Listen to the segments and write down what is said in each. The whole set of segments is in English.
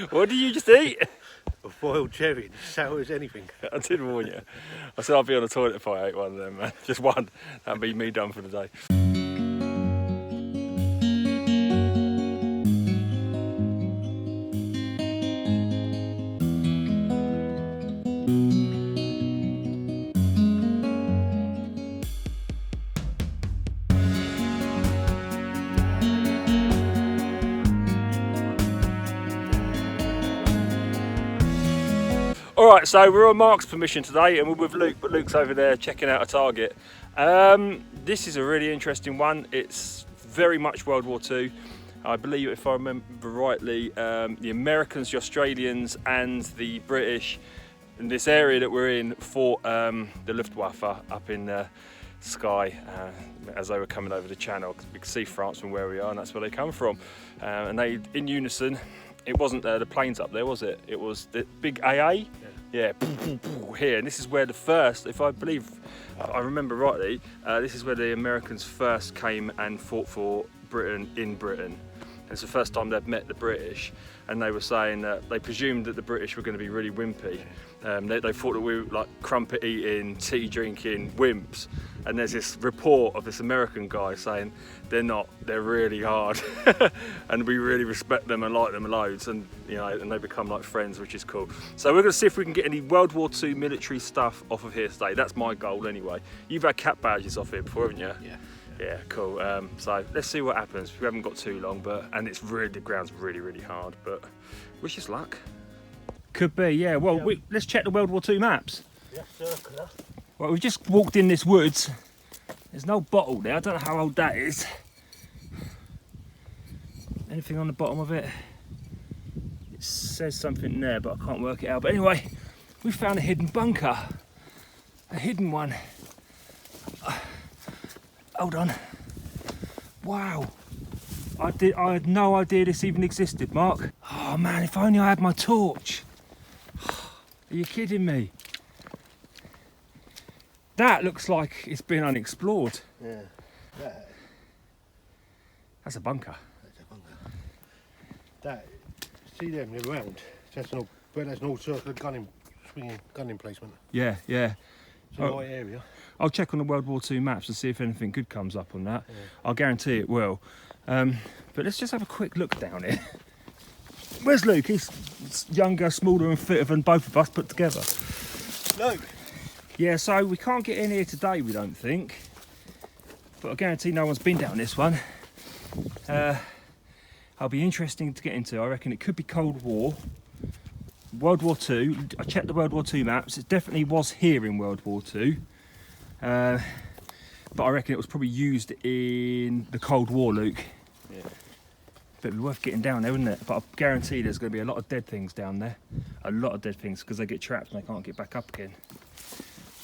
What did you just eat? A boiled cherry, sour as anything. I did warn you. I said I'd be on the toilet if I ate one of them, man. Just one. That'd be me done for the day. Alright, so we're on Mark's permission today and we're with Luke, but Luke's over there checking out a target. This is a really interesting one. It's very much World War II. I believe, if I remember rightly, the Americans, the Australians and the British in this area that we're in fought the Luftwaffe up in the sky as they were coming over the channel. We can see France from where we are and that's where they come from. And they, in unison, it wasn't the planes up there, was it? It was the big AA. Yeah, here, and this is where the first, if I believe, I remember rightly, this is where the Americans first came and fought for Britain in Britain. And it's the first time they've met the British, and they were saying that they presumed that the British were going to be really wimpy. They thought that we were like crumpet eating, tea drinking wimps. And there's this report of this American guy saying they're not, they're really hard, and we really respect them and like them loads, and you know, and they become like friends, which is cool. So we're going to see if we can get any World War II military stuff off of here today. That's my goal anyway. You've had cap badges off here before, haven't you? Yeah. Yeah, cool. So let's see what happens. We haven't got too long, and it's really, the ground's really, really hard, but wish us luck. Could be, yeah. Well, let's check the World War II maps. Yeah, circular. Well, we've just walked in this woods. There's no bottle there. I don't know how old that is. Anything on the bottom of it? It says something there, but I can't work it out. But anyway, we found a hidden bunker. A hidden one. Hold on. Wow. I had no idea this even existed, Mark. Oh man, if only I had my torch. Are you kidding me? That looks like it's been unexplored. Yeah. That's a bunker. That's a bunker. That, see them, they're round. That's an all circular swinging gun emplacement. Yeah, yeah. It's a right area. I'll check on the World War II maps and see if anything good comes up on that. Yeah. I'll guarantee it will. But let's just have a quick look down here. Where's Luke? He's younger, smaller and fitter than both of us put together. Luke! Yeah, so we can't get in here today, we don't think. But I guarantee no one's been down this one. It'll be interesting to get into. I reckon it could be Cold War. World War II. I checked the World War II maps. It definitely was here in World War II. But I reckon it was probably used in the Cold War, Luke. Yeah. But it'd be worth getting down there, wouldn't it? But I guarantee there's going to be a lot of dead things down there. A lot of dead things, because they get trapped and they can't get back up again.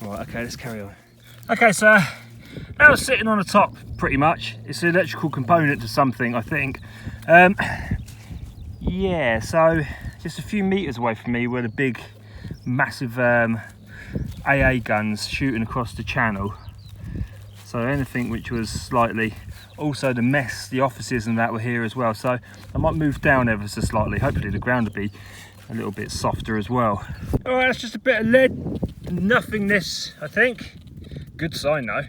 Right, okay, let's carry on. Okay, so that was sitting on the top, pretty much. It's an electrical component to something, I think. Yeah, so just a few metres away from me were the big, massive AA guns shooting across the channel. So anything which was slightly, also the mess, the offices and that were here as well. So I might move down ever so slightly. Hopefully the ground will be a little bit softer as well. All right, that's just a bit of lead, nothingness, I think. Good sign though.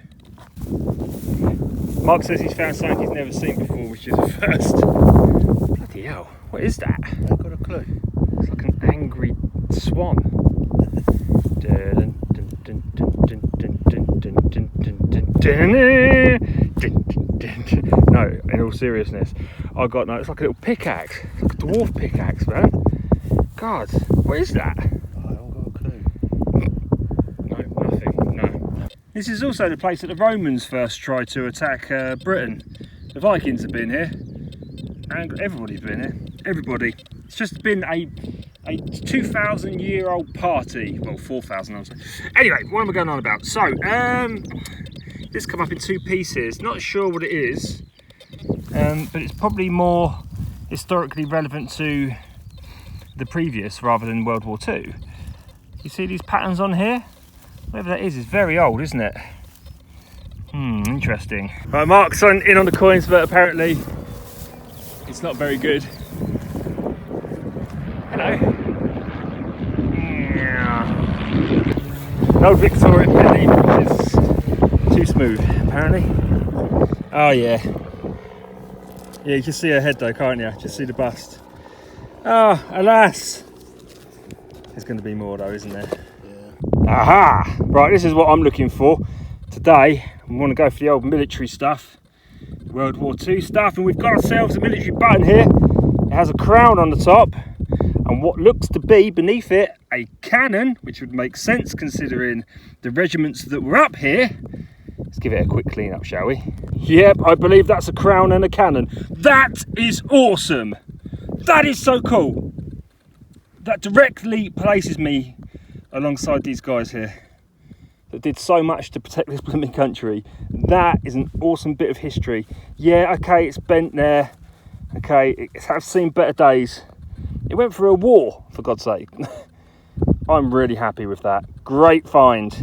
Mark says he's found something he's never seen before, which is a first. Bloody hell, what is that? I've got a clue. It's like an angry swan. No, in all seriousness, I got no. It's like a little pickaxe. It's like a dwarf pickaxe, man. God, what is that? I haven't got a clue. No, nothing. No. This is also the place that the Romans first tried to attack Britain. The Vikings have been here, and everybody's been here. Everybody. It's just been a 2,000-year-old party. Well, 4,000, I was saying. Anyway, what am I going on about? So, this come up in two pieces. Not sure what it is, but it's probably more historically relevant to the previous rather than World War II. You see these patterns on here? Whatever that is very old, isn't it? Interesting. Right, Mark's in on the coins, but apparently it's not very good. Hello. An old Victorian penny, which is too smooth, apparently. Oh yeah. Yeah, you can see her head though, can't you? Just see the bust. Oh, alas. There's going to be more though, isn't there? Yeah. Aha! Right, this is what I'm looking for. Today, we want to go for the old military stuff. World War II stuff, and we've got ourselves a military button here. It has a crown on the top, and what looks to be beneath it a cannon, which would make sense considering the regiments that were up here. Let's give it a quick clean up, shall we? Yep, I believe that's a crown and a cannon. That is awesome. That is so cool. That directly places me alongside these guys here that did so much to protect this blooming country. That is an awesome bit of history. Yeah, okay, it's bent there. Okay, I've seen better days. It went through a war, for God's sake. I'm really happy with that. Great find.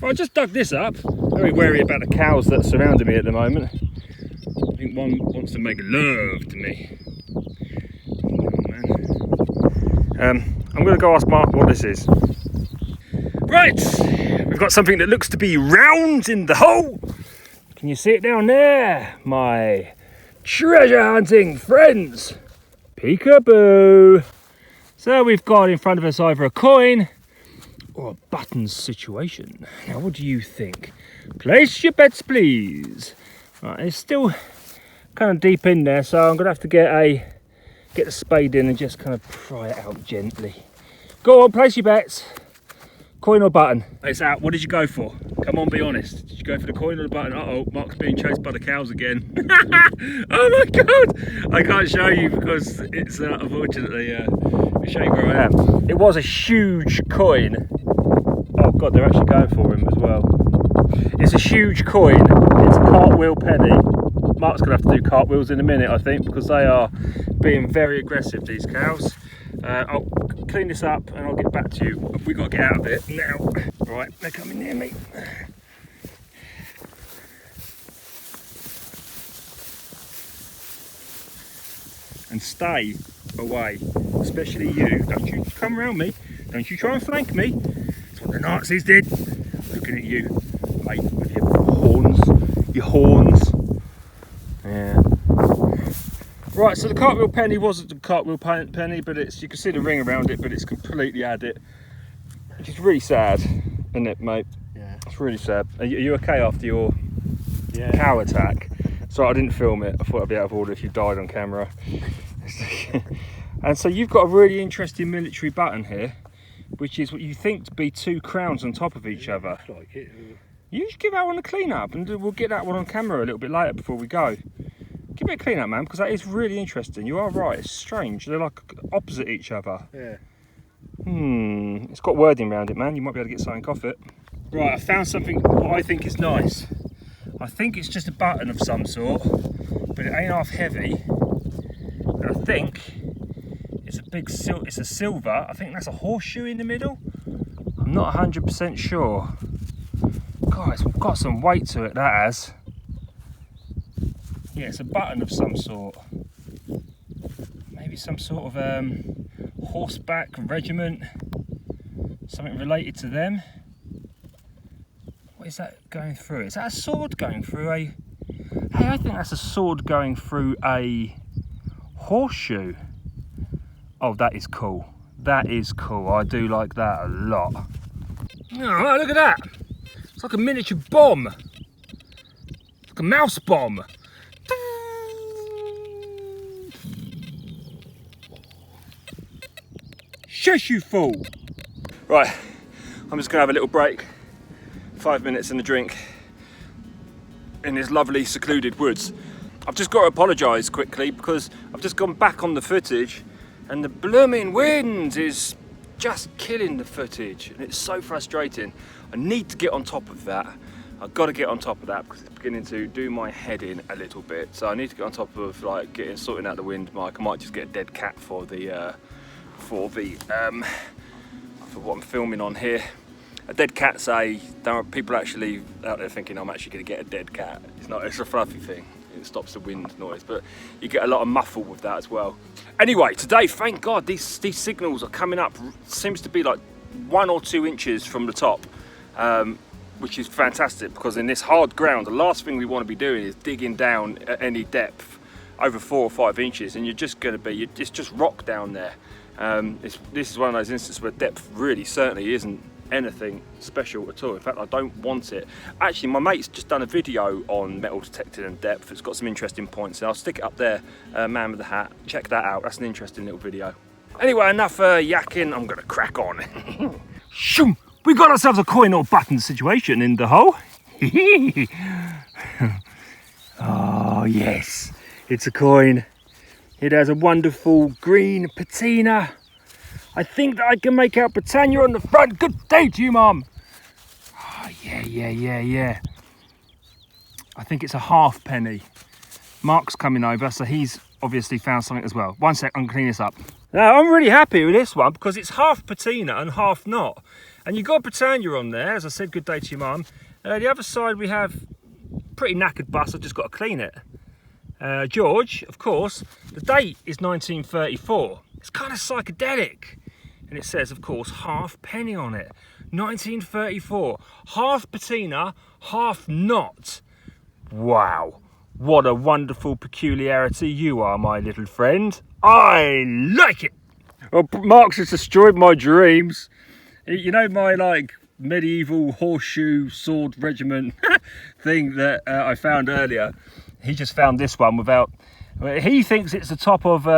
Well, I just dug this up. Very wary about the cows that are surrounding me at the moment. I think one wants to make love to me. Oh, man. I'm going to go ask Mark what this is. Right, we've got something that looks to be round in the hole. Can you see it down there? My treasure hunting friends. Peekaboo. So we've got in front of us either a coin or a buttons situation. Now what do you think? Place your bets please. Right, it's still kind of deep in there, so I'm going to have to get the spade in and just kind of pry it out gently. Go on, place your bets. Coin or button? It's out. What did you go for? Come on, be honest. Did you go for the coin or the button? Uh-oh, Mark's being chased by the cows again. Oh my God! I can't show you because it's unfortunately, let me show you where I am. It was a huge coin. Oh God, they're actually going for him as well. It's a huge coin. It's a cartwheel penny. Mark's going to have to do cartwheels in a minute, I think, because they are being very aggressive, these cows. I'll clean this up and I'll get back to you. We've got to get out of it now. Right, they're coming near me. And stay away, especially you. Don't you come around me. Don't you try and flank me. That's what the Nazis did. Looking at you, mate, with your horns. Your horns. Yeah. Right, so the cartwheel penny wasn't the cartwheel penny, but you can see the ring around it, but it's completely had it. Which is really sad, isn't it, mate? Yeah. It's really sad. Are you okay after your cow attack? Sorry, I didn't film it. I thought I'd be out of order if you died on camera. And so you've got a really interesting military button here, which is what you think to be two crowns on top of each other. Like it. You should give that one a clean up, and we'll get that one on camera a little bit later before we go. Give it a clean up, man, because that is really interesting. You are right, it's strange. They're like opposite each other. Yeah. It's got wording around it, man. You might be able to get something off it. Right, I found something what I think is nice. I think it's just a button of some sort, but it ain't half heavy. And I think it's it's a silver. I think that's a horseshoe in the middle. I'm not 100% sure. Guys, we've got some weight to it, that has. Yeah, it's a button of some sort. Maybe some sort of horseback regiment. Something related to them. What is that going through? Is that a sword going through a... Hey, I think that's a sword going through a horseshoe. Oh, that is cool. That is cool. I do like that a lot. Oh, look at that. It's like a miniature bomb. Like a mouse bomb. Shush, you fool! Right, I'm just gonna have a little break. 5 minutes and a drink in this lovely secluded woods. I've just got to apologise quickly because I've just gone back on the footage and the blooming wind is just killing the footage and it's so frustrating. I need to get on top of that. I've got to get on top of that because it's beginning to do my head in a little bit. So I need to get on top of like sorting out the wind mic. I might just get a dead cat for what I'm filming on here. A dead cat's people actually out there thinking I'm actually going to get a dead cat. It's not. It's a fluffy thing. it stops the wind noise, but you get a lot of muffle with that as well. Anyway, today, thank God, these signals are coming up, seems to be like 1 or 2 inches from the top, which is fantastic, because in this hard ground, the last thing we want to be doing is digging down at any depth over 4 or 5 inches, and you're just going to be, it's just rock down there. This is one of those instances where depth really certainly isn't anything special at all. In fact, I don't want it. Actually, my mate's just done a video on metal detecting and depth. It's got some interesting points, and I'll stick it up there, man with the hat. Check that out, that's an interesting little video. Anyway, enough yakking, I'm gonna crack on. Shoom! We got ourselves a coin or button situation in the hole. Oh yes, it's a coin. It has a wonderful green patina. I think that I can make out Britannia on the front. Good day to you, Mum. Oh, yeah. I think it's a halfpenny. Mark's coming over, so he's obviously found something as well. 1 sec, I'm gonna clean this up. Now, I'm really happy with this one because it's half patina and half not. And you've got Britannia on there, as I said, good day to you, Mum. The other side we have pretty knackered bus, I've just got to clean it. George, of course, the date is 1934. It's kind of psychedelic. And it says, of course, halfpenny on it. 1934. Half patina, half not. Wow. What a wonderful peculiarity you are, my little friend. I like it. Well, Mark's has destroyed my dreams. You know my, like, medieval horseshoe sword regiment thing that I found earlier? He just found this one without... He thinks it's the top of...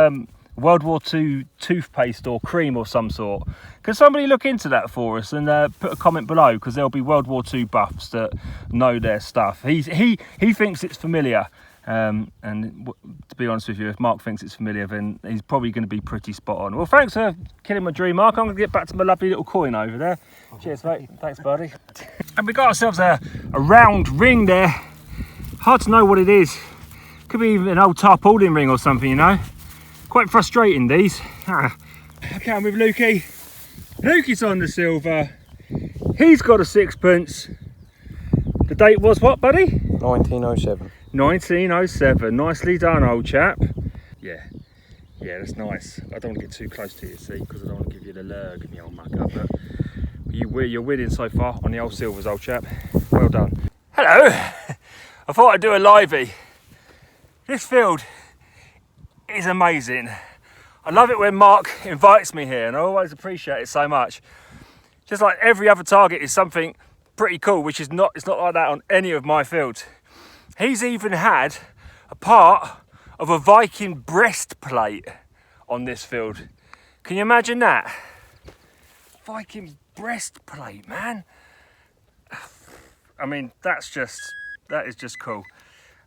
World War II toothpaste or cream or some sort. Can somebody look into that for us and put a comment below, because there'll be World War II buffs that know their stuff. He thinks it's familiar, and to be honest with you, if Mark thinks it's familiar, then he's probably going to be pretty spot on. Well, thanks for killing my dream, Mark. I'm going to get back to my lovely little coin over there. Cheers, mate. Thanks, buddy. And we got ourselves a round ring there. Hard to know what it is. Could be even an old tarpaulin ring or something, you know. Quite frustrating, these. Okay, I'm with Lukey. Lukey's on the silver. He's got a sixpence. The date was what, buddy? 1907. 1907. Nicely done, old chap. Yeah, that's nice. I don't want to get too close to you, see, because I don't want to give you the lurg, me old mucker. But you're winning so far on the old silvers, old chap. Well done. Hello. I thought I'd do a livey. This field is amazing. I love it when Mark invites me here, and I always appreciate it so much. Just like every other target is something pretty cool, which is not, it's not like that on any of my fields. He's even had a part of a Viking breastplate on this field. Can you imagine that? Viking breastplate, man. I mean, that is just cool.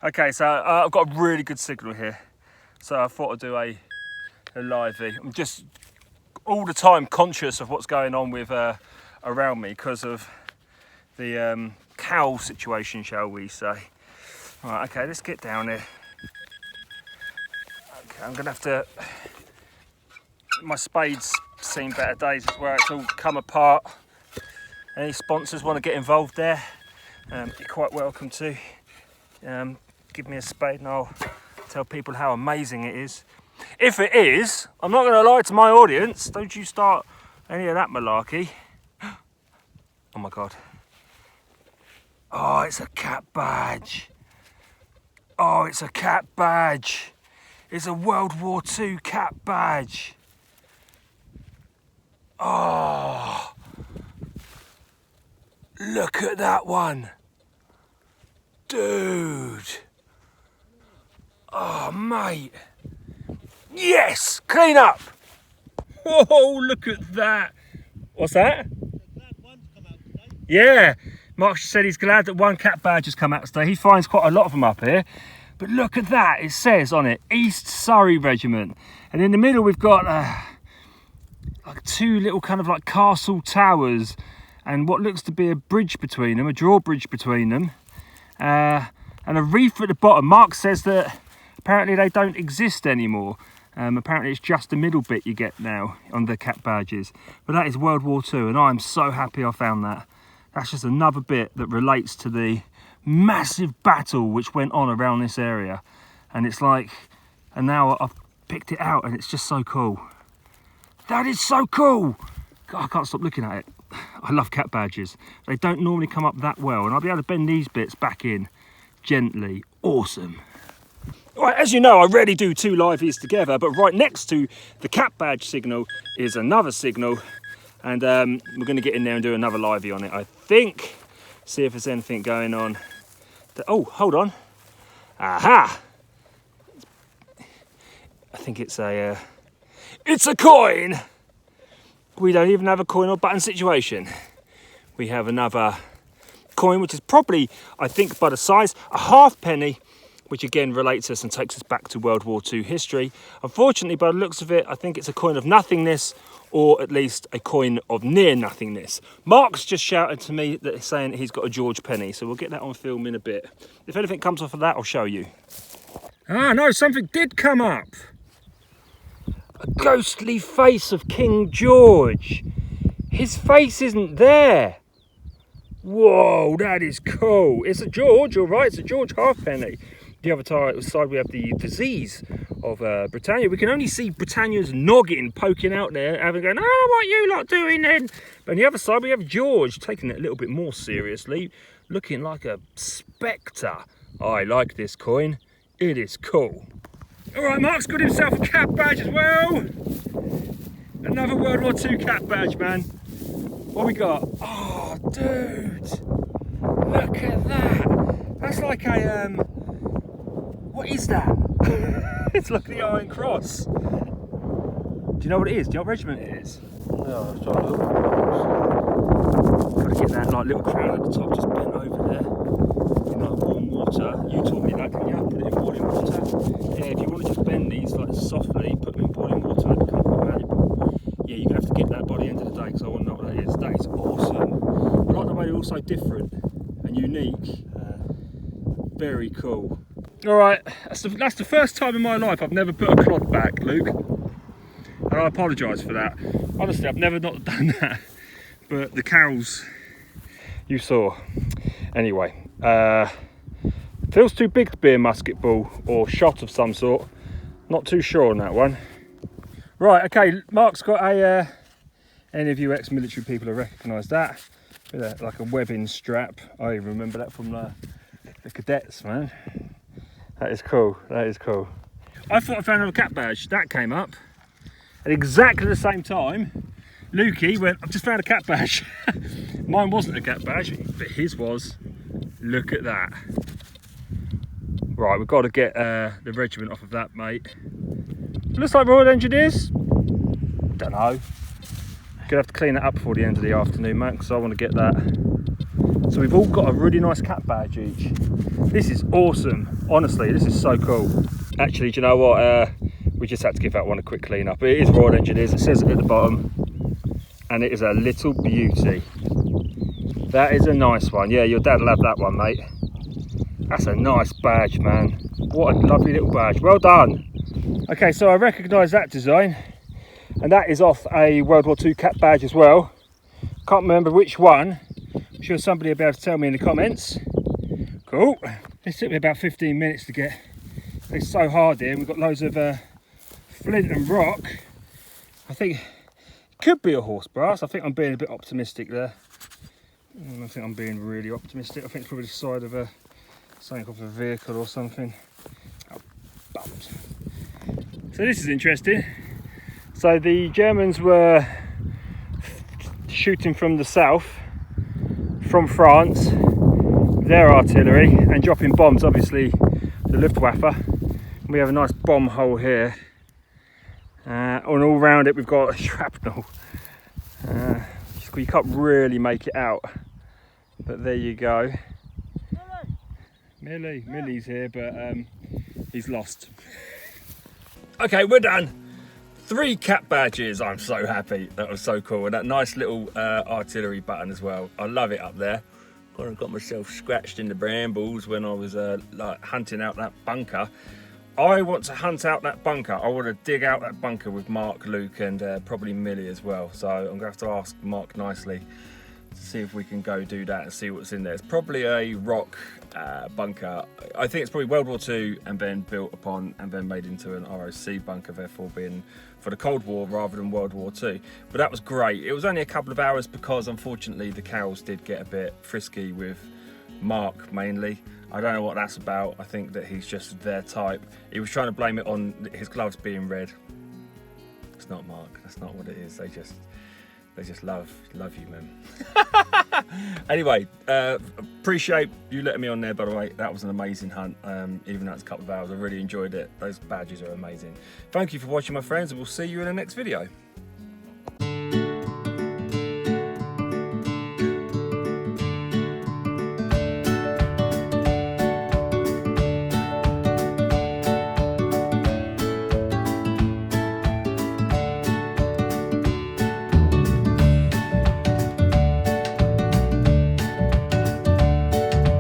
Okay, so I've got a really good signal here. So I thought I'd do a livey. I'm just all the time conscious of what's going on with around me because of the cow situation, shall we say. Right, okay, let's get down here. Okay, I'm gonna have to... My spade's seen better days where it's all come apart. Any sponsors want to get involved there, you're quite welcome to. Give me a spade and I'll tell people how amazing it is. If it is, I'm not going to lie to my audience. Don't you start any of that malarkey. Oh my God. Oh, it's a cat badge. Oh, it's a cat badge. It's a World War II cat badge. Oh, look at that one. Dude. Oh, mate. Yes, clean up. Oh, look at that. What's that? Yeah, Mark said he's glad that one cat badge has come out today. He finds quite a lot of them up here. But look at that, it says on it, East Surrey Regiment. And in the middle we've got like two little kind of like castle towers and what looks to be a bridge between them, a drawbridge between them. And a reef at the bottom. Mark says that apparently they don't exist anymore. Apparently it's just the middle bit you get now on the cat badges. But that is World War II and I'm so happy I found that. That's just another bit that relates to the massive battle which went on around this area, and it's like, and now I've picked it out, and it's just so cool. That is so cool. God, I can't stop looking at it. I love cat badges. They don't normally come up that well, and I'll be able to bend these bits back in gently. Awesome. Right, as you know, I rarely do two liveys together, but right next to the cat badge signal is another signal, and we're going to get in there and do another livey on it, I think. See if there's anything going on. Oh, hold on. Aha! I think it's a coin! We don't even have a coin or button situation. We have another coin, which is probably, I think, by the size, a halfpenny, which again relates us and takes us back to World War II history. Unfortunately, by the looks of it, I think it's a coin of nothingness, or at least a coin of near nothingness. Mark's just shouted to me that saying he's got a George penny, so we'll get that on film in a bit. If anything comes off of that, I'll show you. Ah, no, something did come up. A ghostly face of King George. His face isn't there. Whoa, that is cool. It's a George, all right, it's a George halfpenny. The other side we have the disease of Britannia. We can only see Britannia's noggin poking out there, having going, oh, what are you lot doing then? But on the other side we have George, taking it a little bit more seriously, looking like a spectre. I like this coin, it is cool. All right, Mark's got himself a cat badge as well. Another World War II cat badge, man. What we got? Oh, dude, look at that. That's like a, what is that? It's like the Iron Cross. Do you know what it is? Do you know what regiment it is? No, I was trying to look. Got to get that like little crown at the top just bent over there. In like warm water. You taught me that, didn't you? Put it in boiling water. Yeah, if you want to just bend these like softly, put them in boiling water, they become quite valuable. Yeah, you're going to have to get that by the end of the day, because I want to know what that is. That is awesome. I like the way they're all so different and unique. Very cool. All right, that's the first time in my life I've never put a clod back, Luke. And I apologise for that. Honestly, I've never not done that. But the cows you saw. Anyway, feels too big to be a musket ball or shot of some sort. Not too sure on that one. Right, okay, Mark's got a, any of you ex-military people will recognise that. Like a webbing strap. I remember that from the cadets, man. That is cool, that is cool. I thought I found another cat badge. That came up at exactly the same time. Lukey went, I've just found a cat badge. Mine wasn't a cat badge, but his was. Look at that. Right, we've got to get the regiment off of that, mate. Looks like Royal Engineers. Don't know. Gonna have to clean it up before the end of the afternoon, mate, because I want to get that. So we've all got a really nice cat badge each. This is awesome. Honestly, this is so cool. Actually, do you know what? We just had to give that one a quick clean up. It is Royal Engineers. It says it at the bottom. And it is a little beauty. That is a nice one. Yeah, your dad will have that one, mate. That's a nice badge, man. What a lovely little badge. Well done. Okay, so I recognise that design. And that is off a World War II cat badge as well. Can't remember which one. I'm sure somebody will be able to tell me in the comments. Cool. This took me about 15 minutes to get. It's so hard here. We've got loads of flint and rock. I think it could be a horse brass. I think I'm being a bit optimistic there. I think I'm being really optimistic. I think it's probably the side of something off a vehicle or something. Oh, bums. So this is interesting. So the Germans were shooting from the south, from France, their artillery, and dropping bombs, obviously the Luftwaffe. We have a nice bomb hole here, and all around it we've got shrapnel. You can't really make it out, but there you go. Millie's here, but he's lost. Okay, we're done. 3 cat badges. I'm so happy. That was so cool. And that nice little artillery button as well. I love it up there. Kind of got myself scratched in the brambles when I was like hunting out that bunker. I want to hunt out that bunker. I want to dig out that bunker with Mark, Luke, and probably Millie as well. So I'm going to have to ask Mark nicely to see if we can go do that and see what's in there. It's probably a rock bunker. I think it's probably World War II and then built upon and then made into an ROC bunker, therefore being for the Cold War rather than World War II. But that was great. It was only a couple of hours because unfortunately the cows did get a bit frisky with Mark mainly. I don't know what that's about. I think that he's just their type. He was trying to blame it on his gloves being red. It's not Mark, that's not what it is. They just love you, man. Anyway, appreciate you letting me on there, by the way. That was an amazing hunt, even though it's a couple of hours. I really enjoyed it. Those badges are amazing. Thank you for watching, my friends, and we'll see you in the next video.